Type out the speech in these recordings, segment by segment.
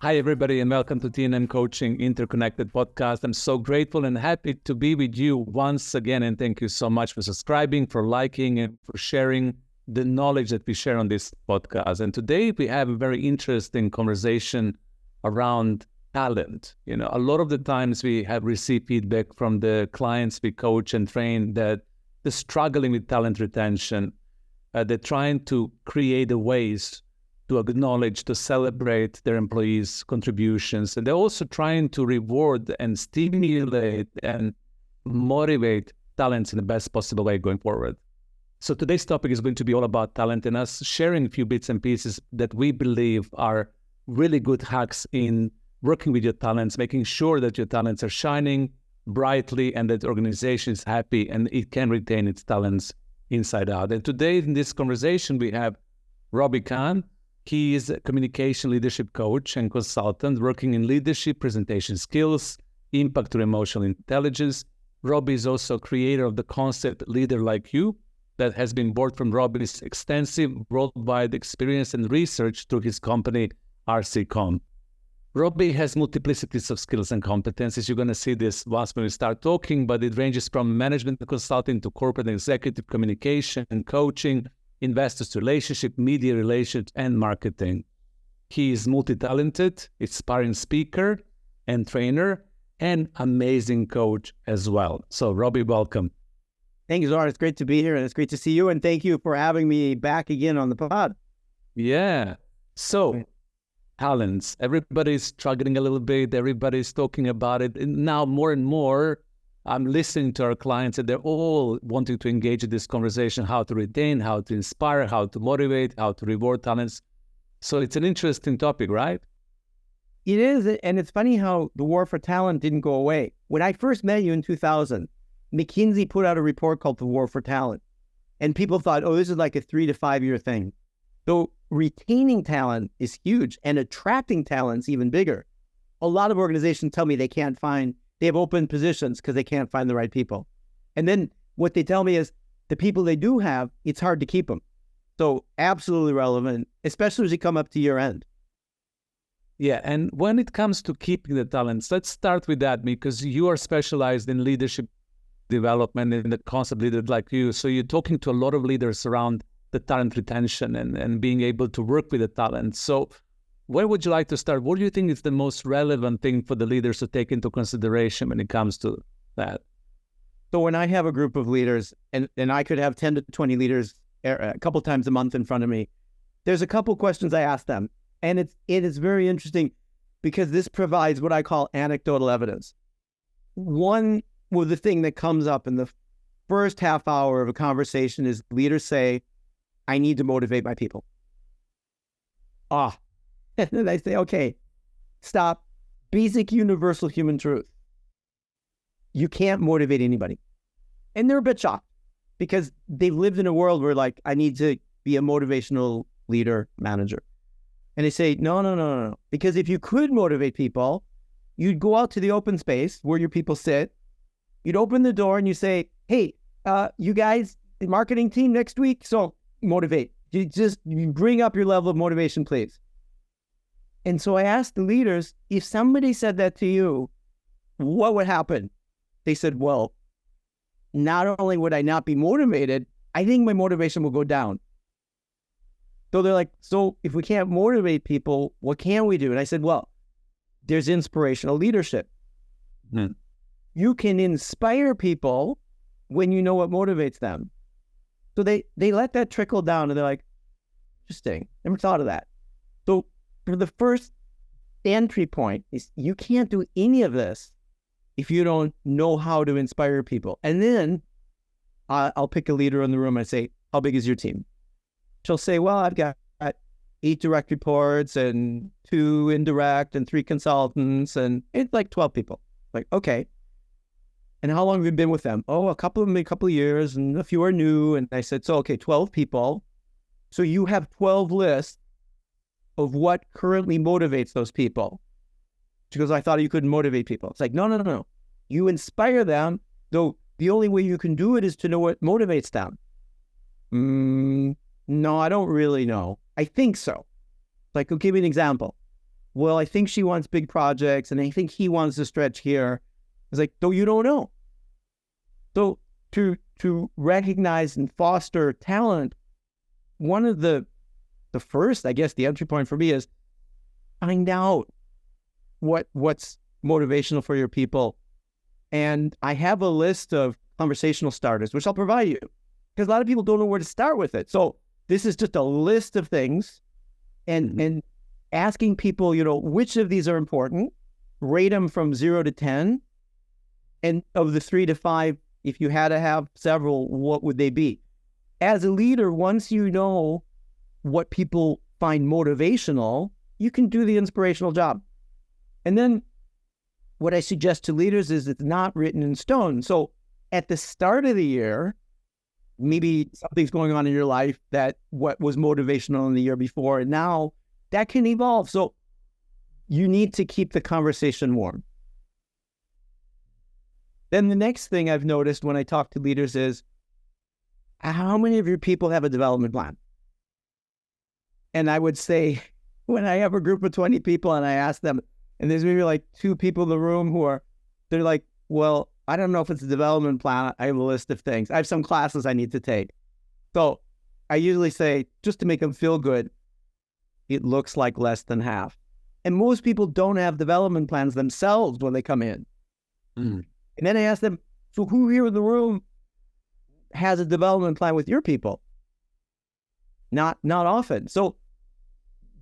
Hi, everybody, and welcome to TNM Coaching Interconnected Podcast. I'm so grateful and happy to be with you once again. And thank you so much for subscribing, for liking, and for sharing the knowledge that we share on this podcast. And today we have a very interesting conversation around talent. You know, a lot of the times we have received feedback from the clients we coach and train that they're struggling with talent retention. They're trying to create the ways to acknowledge, to celebrate their employees' contributions. And they're also trying to reward and stimulate and motivate talents in the best possible way going forward. So today's topic is going to be all about talent and us sharing a few bits and pieces that we believe are really good hacks in working with your talents, making sure that your talents are shining brightly and that the organization is happy and it can retain its talents inside out. And today in this conversation, we have Kahn. He is a communication leadership coach and consultant working in leadership, presentation skills, impact or emotional intelligence. Robbie is also creator of the concept Leader Like You that has been born from Robbie's extensive worldwide experience and research through his company, Kahn. Robbie has multiplicities of skills and competencies. You're going to see this once when we start talking, but it ranges from management consulting to corporate and executive communication and coaching, investors relationship, media relations, and marketing. He is multi-talented, inspiring speaker and trainer, and amazing coach as well. So, Robbie, welcome. Thank you, Zoran. It's great to be here, and it's great to see you. And thank you for having me back again on the pod. Yeah. So, talents. Everybody's struggling a little bit. Everybody's talking about it. And now more and more, I'm listening to our clients and they're all wanting to engage in this conversation, how to retain, how to inspire, how to motivate, how to reward talents. So it's an interesting topic, right? It is. And it's funny how the war for talent didn't go away. When I first met you in 2000, McKinsey put out a report called The War for Talent. And people thought, oh, this is like a 3 to 5 year thing. So retaining talent is huge and attracting talent is even bigger. A lot of organizations tell me they have open positions because they can't find the right people. And then what they tell me is the people they do have, it's hard to keep them. So absolutely relevant, especially as you come up to year end. Yeah, and when it comes to keeping the talents, let's start with that because you are specialized in leadership development and the concept Leader Like You. So you're talking to a lot of leaders around the talent retention and being able to work with the talent. So where would you like to start? What do you think is the most relevant thing for the leaders to take into consideration when it comes to that? So when I have a group of leaders, and I could have 10 to 20 leaders a couple times a month in front of me, there's a couple questions I ask them. And it is very interesting because this provides what I call anecdotal evidence. The thing that comes up in the first half hour of a conversation is leaders say, I need to motivate my people. And then I say, okay, stop. Basic universal human truth. You can't motivate anybody. And they're a bit shocked because they've lived in a world where like, I need to be a motivational leader, manager. And they say, no. Because if you could motivate people, you'd go out to the open space where your people sit. You'd open the door and you say, hey, you guys, the marketing team next week, so motivate. You bring up your level of motivation, please. And so I asked the leaders, if somebody said that to you, what would happen? They said, well, not only would I not be motivated, I think my motivation will go down. So they're like, so if we can't motivate people, what can we do? And I said, well, there's inspirational leadership. You can inspire people when you know what motivates them. So they let that trickle down and they're like, interesting, never thought of that. So for the first entry point is you can't do any of this if you don't know how to inspire people. And then I'll pick a leader in the room and say, how big is your team? She'll say, well, I've got 8 direct reports and 2 indirect and 3 consultants and it's like 12 people. Like, okay. And how long have you been with them? Oh, a couple of years and a few are new. And I said, so, okay, 12 people. So you have 12 lists of what currently motivates those people. She goes, I thought you couldn't motivate people. It's like, no. You inspire them, though the only way you can do it is to know what motivates them. No, I don't really know. I think so. Like, I'll give you an example. well, I think she wants big projects and I think he wants to stretch here. It's like, no, you don't know. So to recognize and foster talent, one of the first, I guess, the entry point for me is find out what's motivational for your people. And I have a list of conversational starters, which I'll provide you, because a lot of people don't know where to start with it. So this is just a list of things, and asking people, which of these are important, rate them from 0 to 10. And of the 3 to 5, if you had to have several, what would they be? As a leader, once you know what people find motivational, you can do the inspirational job. And then what I suggest to leaders is it's not written in stone. So at the start of the year, maybe something's going on in your life that what was motivational in the year before, and now that can evolve. So you need to keep the conversation warm. Then the next thing I've noticed when I talk to leaders is, how many of your people have a development plan? And I would say, when I have a group of 20 people and I ask them, and there's maybe like 2 people in the room they're like, well, I don't know if it's a development plan. I have a list of things. I have some classes I need to take. So I usually say, just to make them feel good, it looks like less than half. And most people don't have development plans themselves when they come in. And then I ask them, so who here in the room has a development plan with your people? Not often. So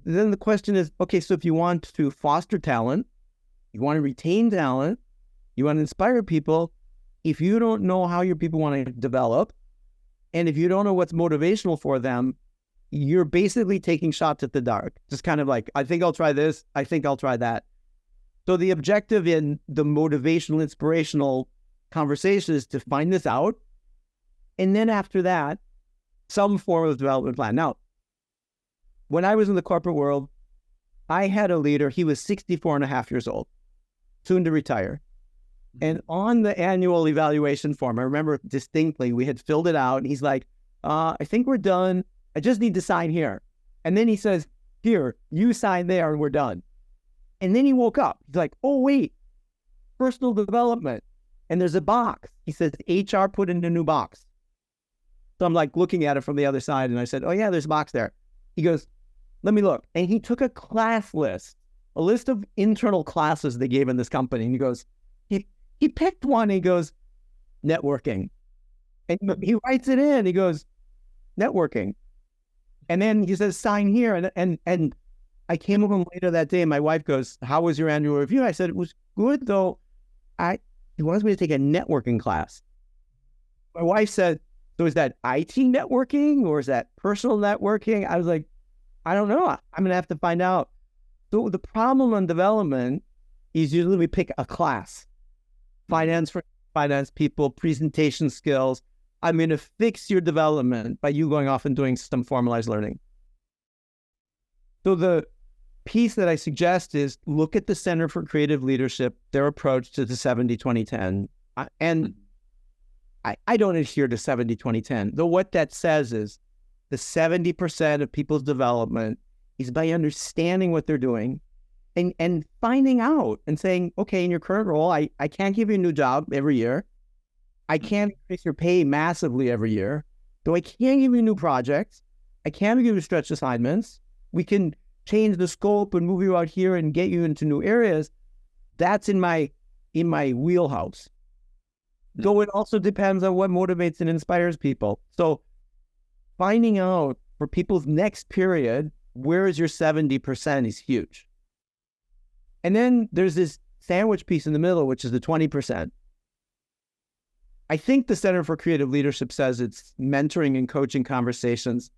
then the question is, okay, so if you want to foster talent, you want to retain talent, you want to inspire people, if you don't know how your people want to develop, and if you don't know what's motivational for them, you're basically taking shots at the dark. Just kind of like, I think I'll try this, I think I'll try that. So the objective in the motivational, inspirational conversation is to find this out. And then after that, some form of development plan. Now, when I was in the corporate world, I had a leader, he was 64 and a half years old, soon to retire. And on the annual evaluation form, I remember distinctly, we had filled it out, and he's like, I think we're done. I just need to sign here. And then he says, here, you sign there and we're done. And then he woke up. He's like, oh, wait, personal development. And there's a box. He says, HR put in a new box. So I'm like looking at it from the other side, and I said, oh yeah, there's a box there. He goes, let me look. And he took a class list, a list of internal classes they gave in this company. And he goes, he picked one. He goes, networking. And he writes it in. He goes, networking. And then he says, sign here. And I came home later that day, and my wife goes, how was your annual review? I said, it was good, though. He wants me to take a networking class. My wife said, so is that IT networking or is that personal networking? I was like, I don't know. I'm going to have to find out. So the problem on development is usually we pick a class. Finance for finance people, presentation skills. I'm going to fix your development by you going off and doing some formalized learning. So the piece that I suggest is look at the Center for Creative Leadership, their approach to the 70-20-10. And I don't adhere to 70-20-10, though what that says is the 70% of people's development is by understanding what they're doing and finding out and saying, okay, in your current role, I can't give you a new job every year. I can't increase your pay massively every year. Though I can't give you new projects. I can't give you stretch assignments. We can change the scope and move you out here and get you into new areas. That's in my wheelhouse. Though it also depends on what motivates and inspires people. So finding out for people's next period, where is your 70% is huge. And then there's this sandwich piece in the middle, which is the 20%. I think the Center for Creative Leadership says it's mentoring and coaching conversations,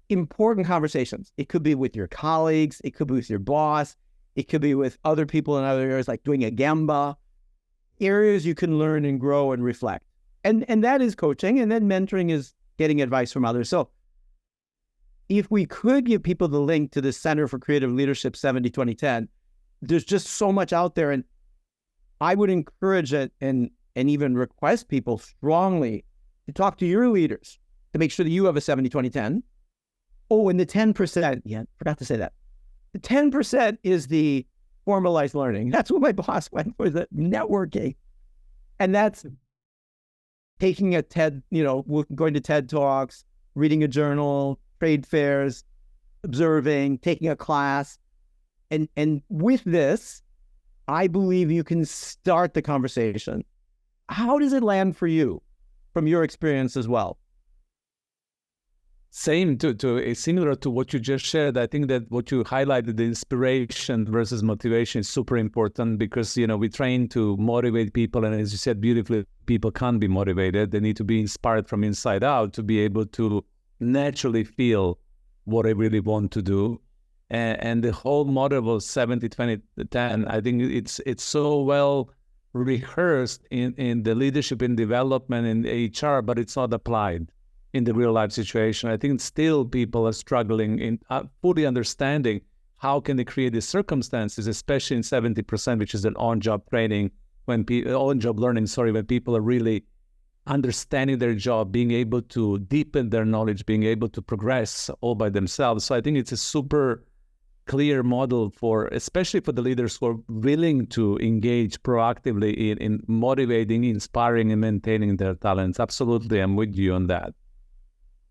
important conversations. It could be with your colleagues. It could be with your boss. It could be with other people in other areas, like doing a Gemba, areas you can learn and grow and reflect. And that is coaching. And then mentoring is getting advice from others. So if we could give people the link to the Center for Creative Leadership 70-20-10, there's just so much out there. And I would encourage it and even request people strongly to talk to your leaders to make sure that you have a 70-20-10. Oh, and the 10%, yeah, forgot to say that. 10% is the formalized learning. That's what my boss went for, the networking. And that's taking a TED, going to TED Talks, reading a journal, trade fairs, observing, taking a class. And with this, I believe you can start the conversation. How does it land for you from your experience as well? Same similar to what you just shared. I think that what you highlighted, the inspiration versus motivation, is super important because, we train to motivate people. And as you said beautifully, people can't be motivated. They need to be inspired from inside out to be able to naturally feel what I really want to do. And the whole model of 70, 20, 10, I think it's so well rehearsed in the leadership and development in HR, but it's not applied in the real life situation. I think still people are struggling in fully understanding how can they create these circumstances, especially in 70%, which is an on-job training, on-job learning, when people are really understanding their job, being able to deepen their knowledge, being able to progress all by themselves. So I think it's a super clear model especially for the leaders who are willing to engage proactively in motivating, inspiring, and maintaining their talents. Absolutely, I'm with you on that.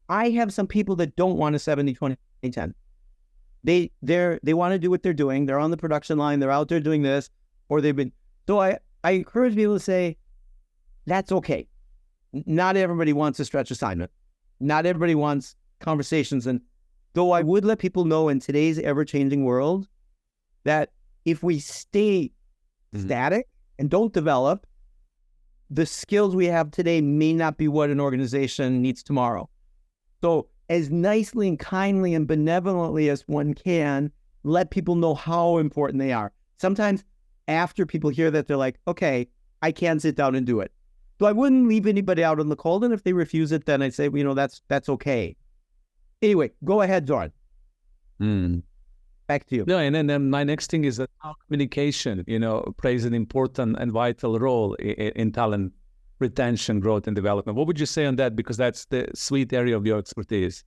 I have some people that don't want a 70, 20, 10. They want to do what they're doing. They're on the production line. They're out there doing this, or they've been. So I encourage people to say, that's okay. Not everybody wants a stretch assignment. Not everybody wants conversations. And though I would let people know in today's ever-changing world that if we stay static and don't develop, the skills we have today may not be what an organization needs tomorrow. So as nicely and kindly and benevolently as one can, let people know how important they are. Sometimes after people hear that, they're like, okay, I can sit down and do it. So I wouldn't leave anybody out in the cold. And if they refuse it, then I'd say, that's okay. Anyway, go ahead, Zoran. Back to you. No, and then my next thing is that communication, plays an important and vital role in talent retention, growth, and development. What would you say on that? Because that's the sweet area of your expertise.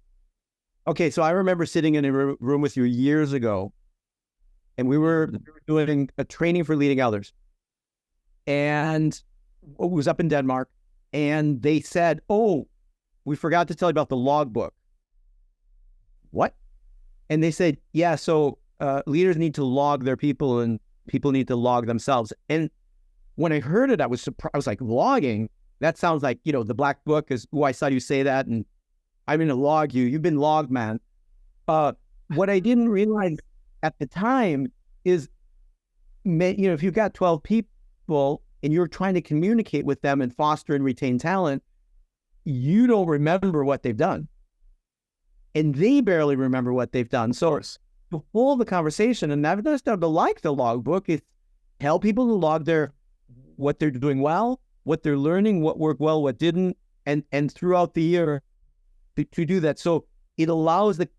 Okay, so I remember sitting in a room with you years ago, and we were doing a training for leading elders. And it was up in Denmark, and they said, oh, we forgot to tell you about the logbook. What? And they said, yeah, so leaders need to log their people and people need to log themselves. And when I heard it, I was surprised. I was like, logging? That sounds like, the black book is, I saw you say that and I'm going to log you. You've been logged, man. What I didn't realize at the time is, if you've got 12 people and you're trying to communicate with them and foster and retain talent, you don't remember what they've done. And they barely remember what they've done. So to hold the conversation, and I've just started to like the logbook, is tell people to log what they're doing well, what they're learning, what worked well, what didn't, and throughout the year to do that. So it allows the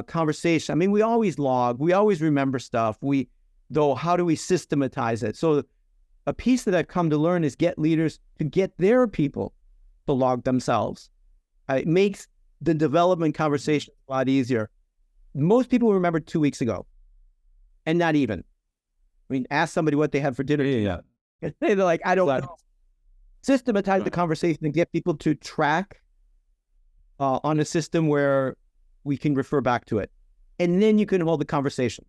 conversation. I mean, we always log, we always remember stuff. How do we systematize it? So a piece that I've come to learn is get leaders to get their people to log themselves. It makes the development conversation a lot easier. Most people remember 2 weeks ago, and not even. I mean, ask somebody what they had for dinner. Yeah. They're like, I don't know. Systematize the conversation and get people to track on a system where we can refer back to it. And then you can hold the conversation.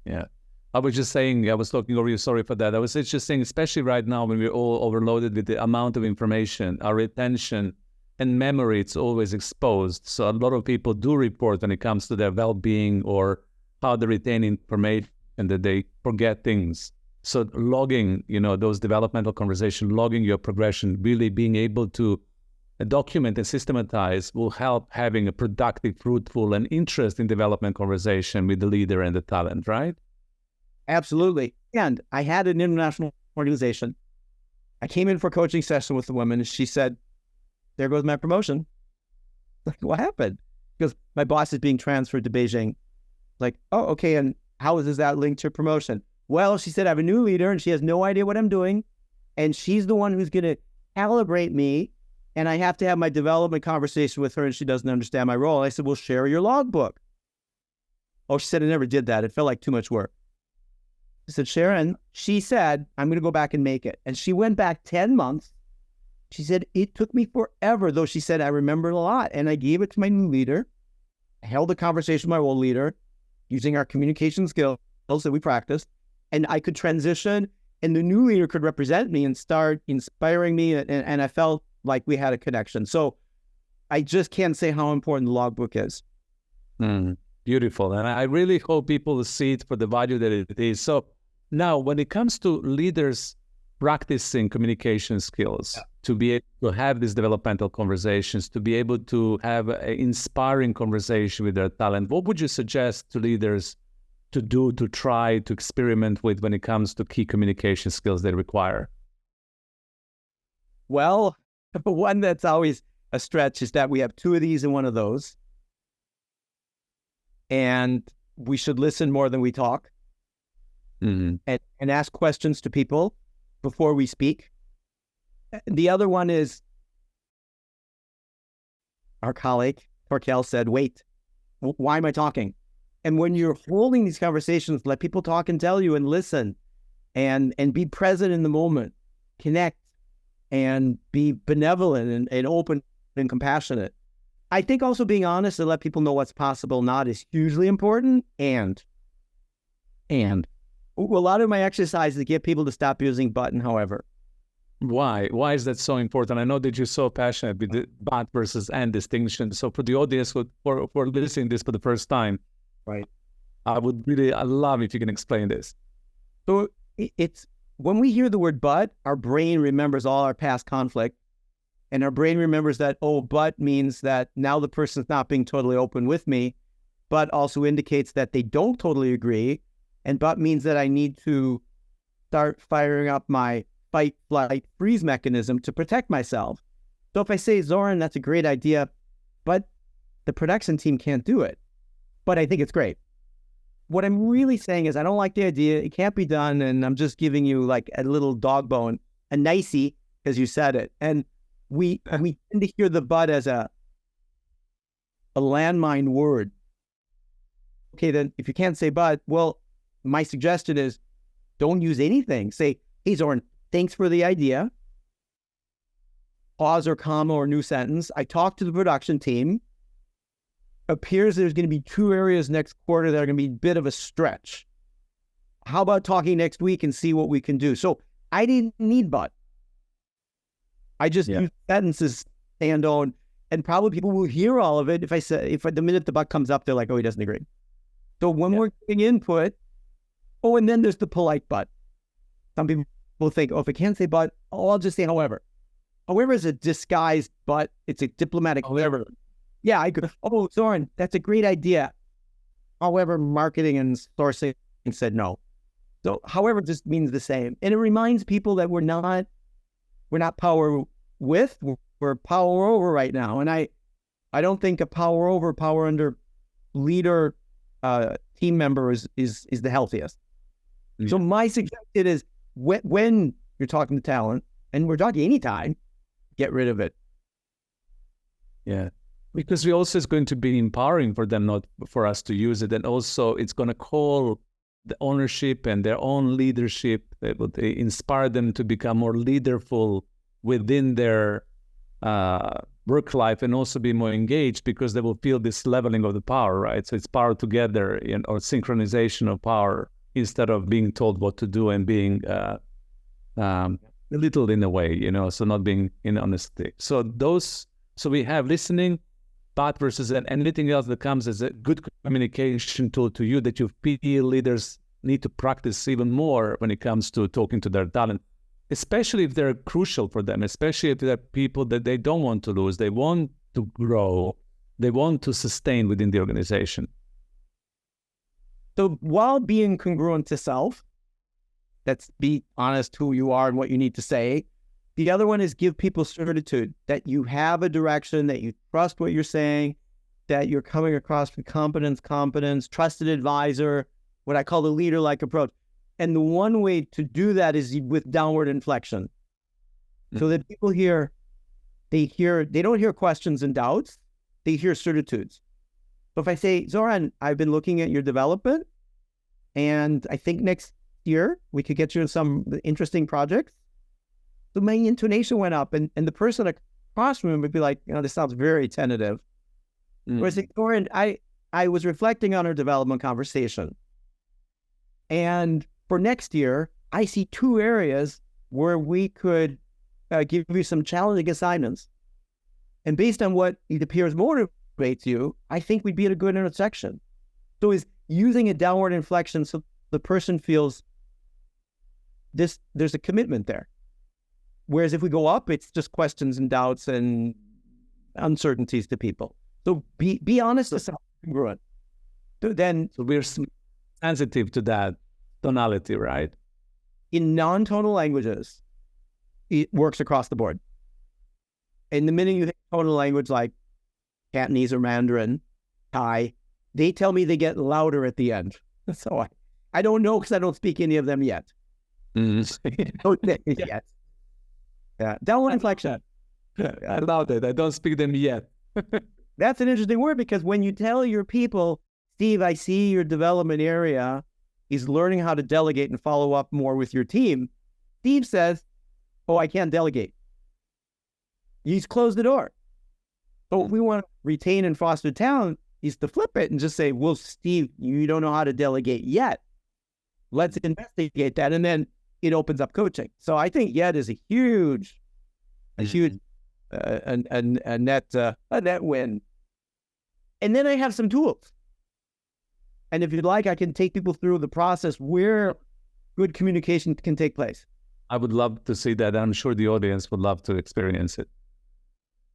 Yeah. I was just saying, I was talking over you, sorry for that. I was just saying, especially right now when we're all overloaded with the amount of information, our retention and memory, it's always exposed. So a lot of people do report when it comes to their well-being or how they retain information and that they forget things. So logging, those developmental conversations, logging your progression, really being able to document and systematize will help having a productive, fruitful, and interesting development conversation with the leader and the talent, right? Absolutely. And I had an international organization. I came in for a coaching session with the woman, and she said, there goes my promotion. Like, what happened? Because my boss is being transferred to Beijing. Like, oh, okay. And how is that linked to promotion? Well, she said, I have a new leader and she has no idea what I'm doing. And she's the one who's going to calibrate me. And I have to have my development conversation with her and she doesn't understand my role. I said, well, share your logbook. Oh, she said, I never did that. It felt like too much work. I said, Sharon, she said, I'm going to go back and make it. And she went back 10 months. She said, it took me forever, though. She said, I remember a lot. And I gave it to my new leader. I held a conversation with my old leader using our communication skills that we practiced. And I could transition, and the new leader could represent me and start inspiring me. And I felt like we had a connection. So I just can't say how important the logbook is. Beautiful. And I really hope people see it for the value that it is. So now, when it comes to leaders practicing communication skills, to be able to have these developmental conversations, to be able to have an inspiring conversation with their talent, what would you suggest to leaders to do, to try, to experiment with when it comes to key communication skills they require? Well, one that's always a stretch is that we have 2 of these and 1 of those. And we should listen more than we talk, and ask questions to people before we speak. The other one is, our colleague, Torkel, said, wait, why am I talking? And when you're holding these conversations, let people talk and tell you, and listen, and be present in the moment, connect, and be benevolent and open and compassionate. I think also being honest and let people know what's possible, not, is hugely important. And a lot of my exercises to get people to stop using button, however. Why? Why is that so important? I know that you're so passionate with the but versus and distinction. So for the audience who are listening to this for the first time, right? I love if you can explain this. So it's, when we hear the word but, our brain remembers all our past conflict. And our brain remembers that, oh, but means that now the person's not being totally open with me, but also indicates that they don't totally agree. And but means that I need to start firing up my fight, flight, freeze mechanism to protect myself. So if I say, Zoran, that's a great idea, but the production team can't do it, but I think it's great. What I'm really saying is I don't like the idea. It can't be done. And I'm just giving you like a little dog bone, a nicey, because you said it. And we tend to hear the but as a landmine word. Okay, then if you can't say but, well, my suggestion is don't use anything. Say, hey, Zoran, thanks for the idea. Pause or comma or new sentence. I talked to the production team. Appears there's going to be 2 areas next quarter that are going to be a bit of a stretch. How about talking next week and see what we can do? So I didn't need but. I just use sentences and on, and probably people will hear all of it if the minute the but comes up, they're like, oh, he doesn't agree. So when we're getting input, and then there's the polite but. Some people will think, if I can't say but, I'll just say however. However is a disguised but. It's a diplomatic however. Yeah, I could. Oh, Zoran, that's a great idea. However, marketing and sourcing said no. So however just means the same. And it reminds people that we're not power with, we're power over right now. And I don't think a power over, power under leader team member is the healthiest. Yeah. So my suggestion is when you're talking to talent, and we're talking anytime, get rid of it. Yeah. Because we also is going to be empowering for them, not for us to use it. And also it's going to call the ownership and their own leadership. They inspire them to become more leaderful within their work life, and also be more engaged, because they will feel this leveling of the power, right? So it's power together, or synchronization of power, instead of being told what to do and being belittled in a way, so not being in honesty. So we have listening, but versus and anything else that comes as a good communication tool to you that you feel leaders need to practice even more when it comes to talking to their talent, especially if they're crucial for them, especially if they're people that they don't want to lose, they want to grow, they want to sustain within the organization. So while being congruent to self, that's be honest who you are and what you need to say. The other one is give people certitude that you have a direction, that you trust what you're saying, that you're coming across with competence, trusted advisor, what I call the leader-like approach. And the one way to do that is with downward inflection. So that people they don't hear questions and doubts, they hear certitudes. So if I say, Zoran, I've been looking at your development, and I think next year we could get you in some interesting projects. So my intonation went up, and the person across from him would be like, this sounds very tentative. Whereas, Zoran, I was reflecting on our development conversation. And for next year, I see 2 areas where we could give you some challenging assignments. And based on what it appears motivates you, I think we'd be at a good intersection. So is using a downward inflection so the person feels there's a commitment there. Whereas if we go up, it's just questions and doubts and uncertainties to people. So be honest to sound congruent. So we're sensitive to that tonality, right? In non-tonal languages, it works across the board. And the minute you think tonal language like Cantonese or Mandarin, Thai, they tell me they get louder at the end. So I don't know because I don't speak any of them yet. Yet. Yeah, downward inflection. I love it. I don't speak them yet. That's an interesting word because when you tell your people, Steve, I see your development area is learning how to delegate and follow up more with your team. Steve says, oh, I can't delegate. He's closed the door. So if we want to retain and foster talent, is to flip it and just say, well, Steve, you don't know how to delegate yet. Let's investigate that. And then it opens up coaching. So I think yet is a huge a net win. And then I have some tools. And if you'd like, I can take people through the process where good communication can take place. I would love to see that. I'm sure the audience would love to experience it.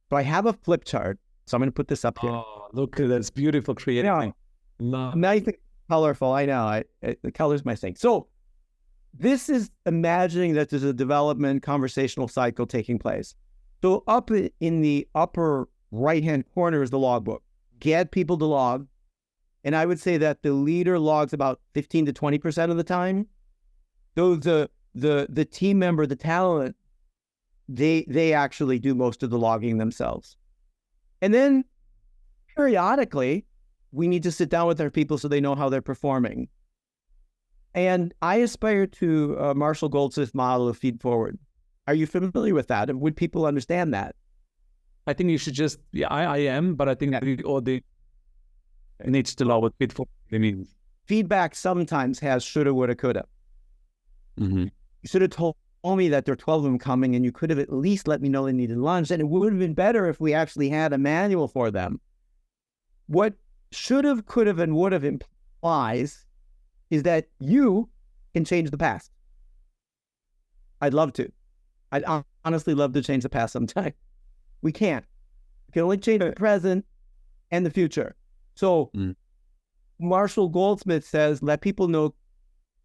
So I have a flip chart. So I'm going to put this up here. Oh, look at that. It's beautiful, creative. Nice and colorful. I know. The color's my thing. So this is imagining that there's a development conversational cycle taking place. So up in the upper right-hand corner is the logbook. Get people to log. And I would say that the leader logs about 15 to 20% of the time. So the team member, the talent, they actually do most of the logging themselves. And then periodically, we need to sit down with our people so they know how they're performing. And I aspire to Marshall Goldsmith's model of feed forward. Are you familiar with that? And would people understand that? I think you should just, I am, but I think the audience needs to know what feed forward means. Feedback sometimes has shoulda, woulda, coulda. Mm-hmm. You should have told me that there are 12 of them coming, and you could have at least let me know they needed lunch. And it would have been better if we actually had a manual for them. What should have, could have, and would have implies is that you can change the past. I'd love to. I'd honestly love to change the past sometime. We can't. We can only change the present and the future. So Marshall Goldsmith says, let people know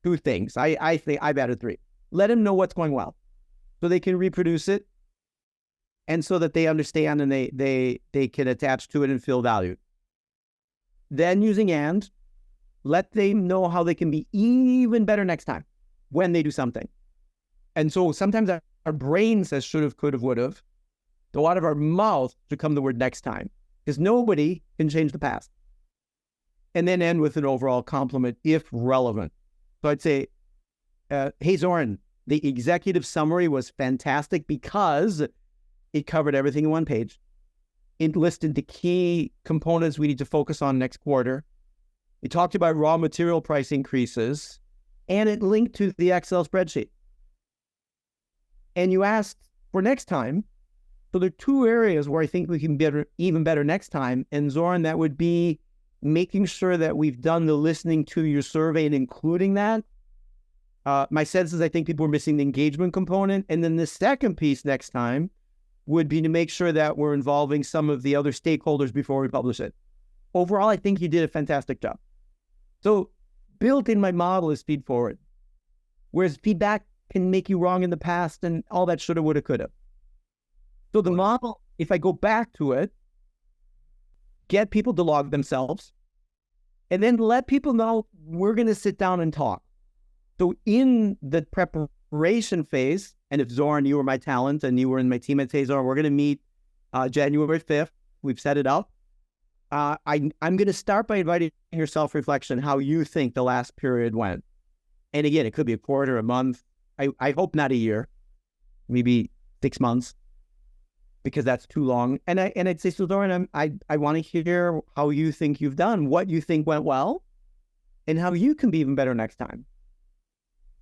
2 things. I think I've added 3. Let them know what's going well so they can reproduce it and so that they understand and they can attach to it and feel valued. Then using and, let them know how they can be even better next time when they do something. And so sometimes our brain says should have, could have, would have. So out of our mouth should come the word next time because nobody can change the past. And then end with an overall compliment if relevant. So I'd say, hey, Zoran, the executive summary was fantastic because it covered everything in one page. It listed the key components we need to focus on next quarter. It talked about raw material price increases, and it linked to the Excel spreadsheet. And you asked for next time. So there are 2 areas where I think we can be even better next time. And Zoran, that would be making sure that we've done the listening to your survey and including that. My sense is I think people are missing the engagement component. And then the second piece next time would be to make sure that we're involving some of the other stakeholders before we publish it. Overall, I think you did a fantastic job. So built in my model is feed forward, whereas feedback can make you wrong in the past and all that shoulda, woulda, coulda. So the model, if I go back to it, get people to log themselves, and then let people know we're going to sit down and talk. So in the preparation phase, and if Zoran, you were my talent and you were in my team, I'd say, Zoran, we're going to meet January 5th. We've set it up. I'm going to start by inviting your self-reflection, how you think the last period went. And again, it could be a quarter, a month. I hope not a year, maybe 6 months, because that's too long. And I'd say, so Zoran, I want to hear how you think you've done, what you think went well, and how you can be even better next time.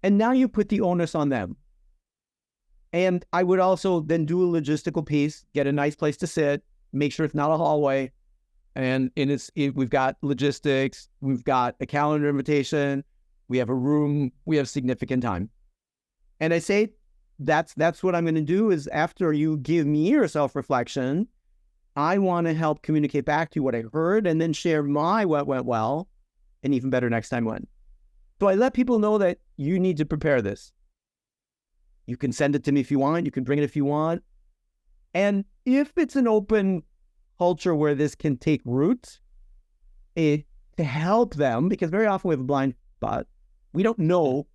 And now you put the onus on them. And I would also then do a logistical piece, get a nice place to sit, make sure it's not a hallway. And we've got logistics, we've got a calendar invitation, we have a room, we have significant time. And I say, that's what I'm going to do is after you give me your self-reflection, I want to help communicate back to you what I heard and then share what went well and even better next time when. So I let people know that you need to prepare this. You can send it to me if you want. You can bring it if you want. And if it's an open culture where this can take root, to help them, because very often we have a blind spot. We don't know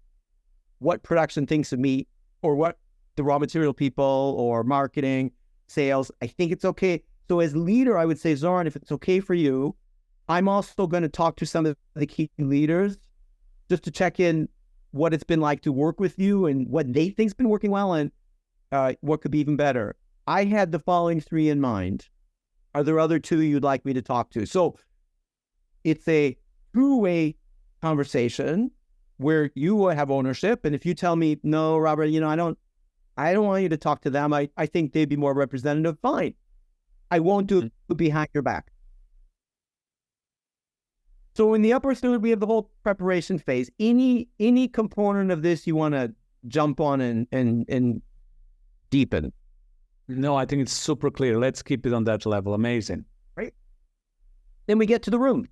what production thinks of me or what the raw material people or marketing, sales. I think it's okay. So as leader, I would say, Zoran, if it's okay for you, I'm also going to talk to some of the key leaders just to check in what it's been like to work with you and what they think's been working well and what could be even better. I had the following 3 in mind. Are there other 2 you'd like me to talk to? So it's a two-way conversation where you will have ownership. And if you tell me, no, Robert, I don't want you to talk to them. I think they'd be more representative. Fine. I won't do it behind your back. So in the upper third, we have the whole preparation phase. Any component of this you want to jump on and deepen? No, I think it's super clear. Let's keep it on that level. Amazing. Right. Then we get to the room.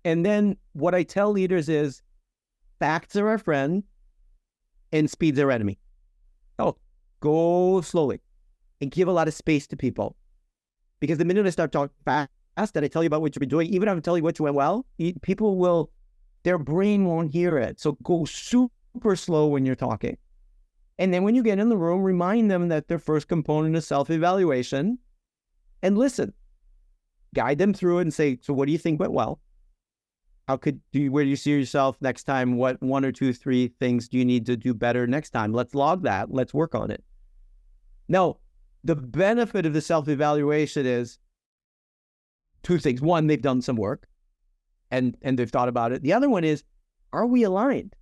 And then what I tell leaders is facts are our friend and speed's our enemy. Oh, go slowly and give a lot of space to people. Because the minute I start talking fast and I tell you about what you've been doing, even if I tell you what you went well, their brain won't hear it. So go super slow when you're talking. And then when you get in the room, remind them that their first component is self-evaluation and listen. Guide them through it and say, so what do you think went well? Where do you see yourself next time? What 1 or 2, 3 things do you need to do better next time? Let's log that. Let's work on it. Now, the benefit of the self-evaluation is 2 things. One, they've done some work and they've thought about it. The other one is, are we aligned?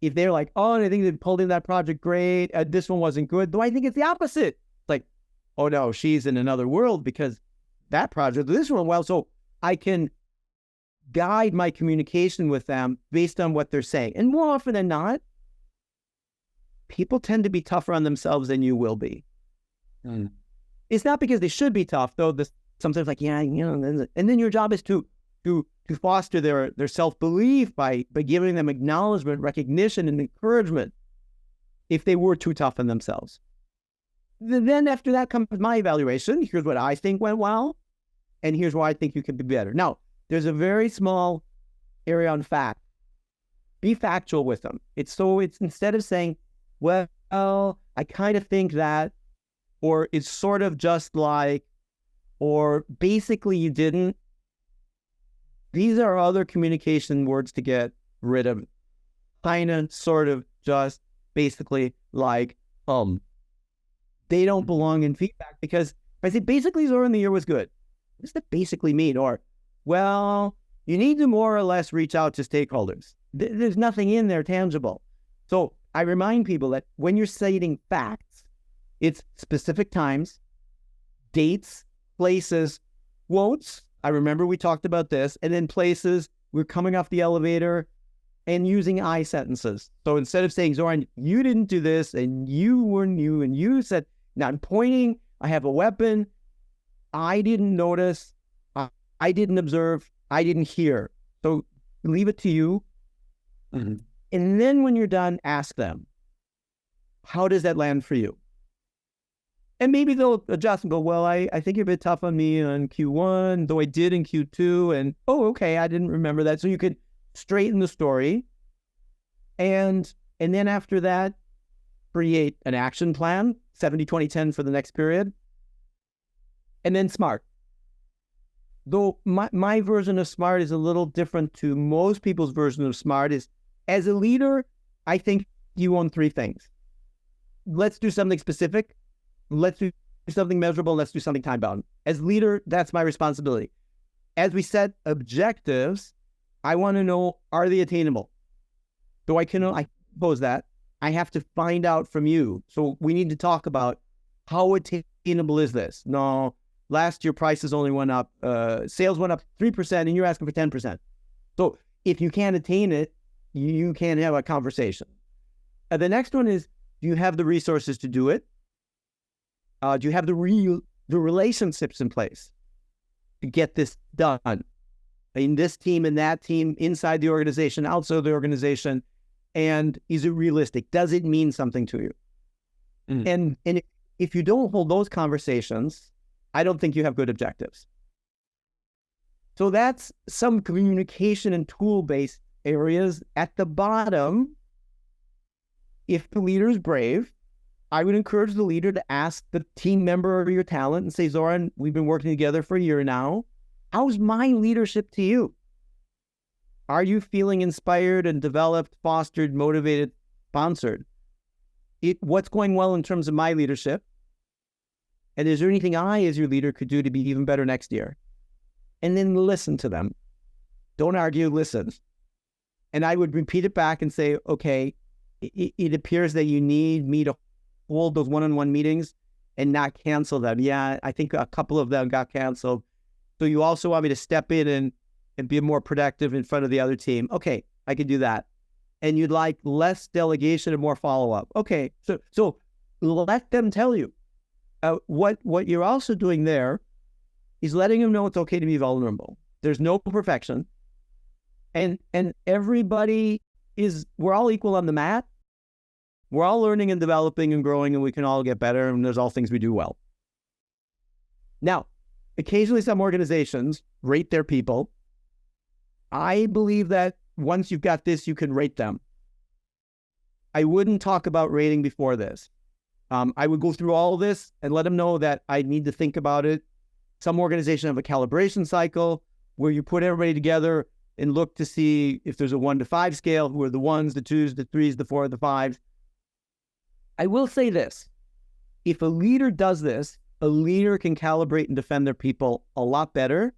If they're like, oh, I think they pulled in that project great, this one wasn't good, though I think it's the opposite. Like, oh no, she's in another world because that project, this one, well, so I can guide my communication with them based on what they're saying. And more often than not, people tend to be tougher on themselves than you will be. It's not because they should be tough, though. Sometimes like, yeah, and then your job is to foster their self-belief by giving them acknowledgement, recognition, and encouragement if they were too tough on themselves. Then after that comes my evaluation. Here's what I think went well, and here's why I think you could be better. Now, there's a very small area on fact. Be factual with them. It's instead of saying, well, I kind of think that, or it's sort of just like, or basically you didn't. These are other communication words to get rid of. Kind of, sort of, just, basically, like, they don't belong in feedback because if I say basically Zoran, the year was good. What does that basically mean? Or, well, you need to more or less reach out to stakeholders. There's nothing in there tangible. So I remind people that when you're citing facts, it's specific times, dates, places, quotes. I remember we talked about this. And then places, we're coming off the elevator and using I sentences. So instead of saying, Zoran, you didn't do this, and you weren't you, and you said, now I'm pointing, I have a weapon, I didn't notice, I didn't observe, I didn't hear. So leave it to you. Mm-hmm. And then when you're done, ask them, how does that land for you? And maybe they'll adjust and go, well, I think you're a bit tough on me on Q1, though I did in Q2. And, oh, okay, I didn't remember that. So you could straighten the story. And then after that, create an action plan, 70-20-10 for the next period. And then SMART. Though my version of SMART is a little different to most people's version of SMART is, as a leader, I think you own three things. Let's do something specific. Let's do something measurable. Let's do something time-bound. As leader, that's my responsibility. As we set objectives, I want to know, are they attainable? So I pose that. I have to find out from you. So we need to talk about how attainable is this? No, last year prices only went up, sales went up 3% and you're asking for 10%. So if you can't attain it, you can't have a conversation. The next one is, do you have the resources to do it? Do you have the relationships in place to get this done? In this team and that team, inside the organization, outside the organization, and is it realistic? Does it mean something to you? And if you don't hold those conversations, I don't think you have good objectives. So that's some communication and tool-based areas. At the bottom, if the leader is brave, I would encourage the leader to ask the team member or your talent and say, Zoran, we've been working together for a year now. How's my leadership to you? Are you feeling inspired and developed, fostered, motivated, sponsored? What's going well in terms of my leadership? And is there anything I, as your leader, could do to be even better next year? And then listen to them. Don't argue, listen. And I would repeat it back and say, okay, it appears that you need me to hold those one-on-one meetings and not cancel them. Yeah, I think a couple of them got canceled. So you also want me to step in and be more productive in front of the other team. Okay, I can do that. And you'd like less delegation and more follow-up. Okay, so let them tell you. What you're also doing there is letting them know it's okay to be vulnerable. There's no perfection. And everybody we're all equal on the mat. We're all learning and developing and growing, and we can all get better, and there's all things we do well. Now, occasionally some organizations rate their people. I believe that once you've got this, you can rate them. I wouldn't talk about rating before this. I would go through all of this and let them know that I need to think about it. Some organizations have a calibration cycle where you put everybody together and look to see if there's a 1 to 5 scale, who are the 1s, the 2s, the 3s, the 4s, the 5s. I will say this. If a leader does this, a leader can calibrate and defend their people a lot better,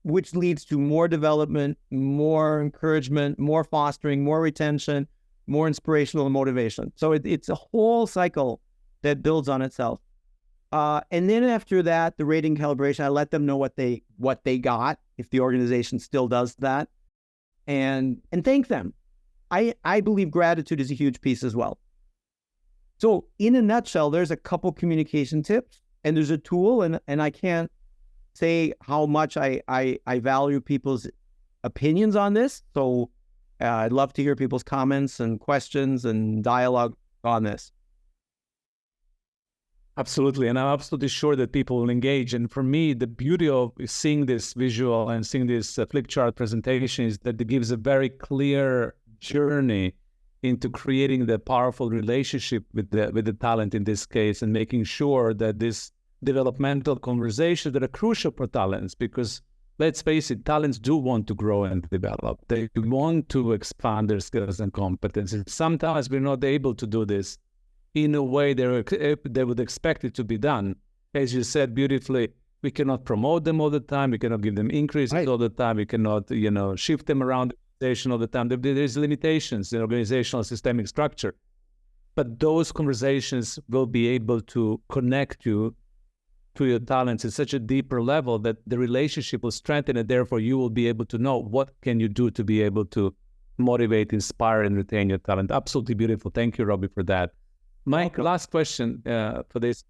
which leads to more development, more encouragement, more fostering, more retention, more inspirational and motivation. So it's a whole cycle that builds on itself. And then after that, the rating calibration, I let them know what they got, if the organization still does that, and thank them. I believe gratitude is a huge piece as well. So in a nutshell, there's a couple communication tips, and there's a tool, and I can't say how much I value people's opinions on this. So I'd love to hear people's comments and questions and dialogue on this. Absolutely. And I'm absolutely sure that people will engage. And for me, the beauty of seeing this visual and seeing this flick chart presentation is that it gives a very clear journey into creating the powerful relationship with the talent in this case, and making sure that this developmental conversations that are crucial for talents, because let's face it, talents do want to grow and develop. They want to expand their skills and competencies. Sometimes we're not able to do this in a way they would expect it to be done. As you said beautifully, we cannot promote them all the time. We cannot give them increases all the time. We cannot, shift them around the organization all the time. There's limitations in organizational systemic structure. But those conversations will be able to connect you to your talents at such a deeper level that the relationship will strengthen, and therefore you will be able to know what can you do to be able to motivate, inspire, and retain your talent. Absolutely beautiful. Thank you, Robbie, for that. My last question for this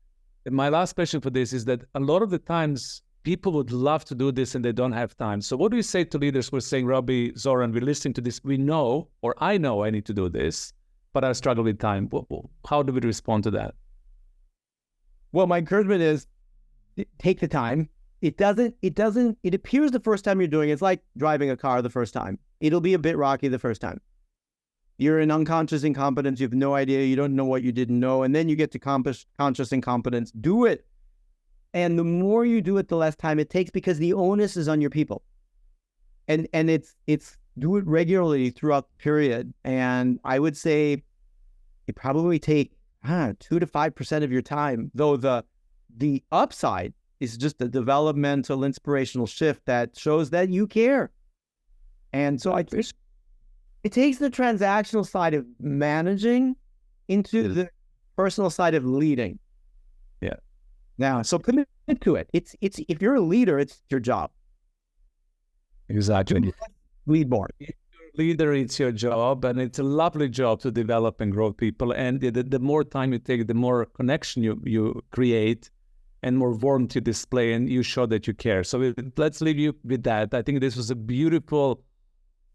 is that a lot of the times people would love to do this and they don't have time. So what do you say to leaders who are saying, Robbie, Zoran, we're listening to this, we know, or I know I need to do this, but I struggle with time. How do we respond to that? Well, my encouragement is take the time. It appears the first time you're doing it, it's like driving a car the first time. It'll be a bit rocky the first time. You're in unconscious incompetence. You have no idea. You don't know what you didn't know. And then you get to conscious incompetence. Do it. And the more you do it, the less time it takes, because the onus is on your people. And it's do it regularly throughout the period. And I would say it probably take 2 to 5% of your time, though the upside is just a developmental, inspirational shift that shows that you care. And so it takes the transactional side of managing into the personal side of leading. Yeah. Now, so commit to it. It's if you're a leader, it's your job. Exactly. Lead more. Leader, it's your job, and it's a lovely job to develop and grow people. And the more time you take, the more connection you create, and more warmth you display, and you show that you care. So let's leave you with that. I think this was a beautiful,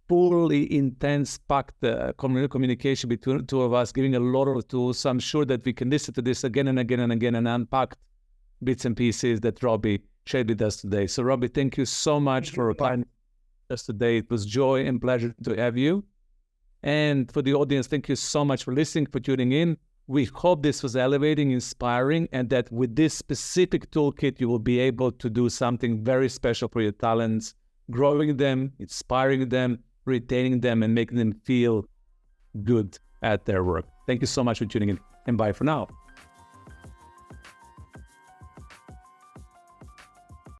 fully intense, packed communication between the two of us, giving a lot of tools. So I'm sure that we can listen to this again and again and again, and unpack bits and pieces that Robbie shared with us today. So Robbie, thank you so much for time us today. It was joy and pleasure to have you. And for the audience, thank you so much for listening, for tuning in. We hope this was elevating, inspiring, and that with this specific toolkit, you will be able to do something very special for your talents, growing them, inspiring them, retaining them, and making them feel good at their work. Thank you so much for tuning in, and bye for now.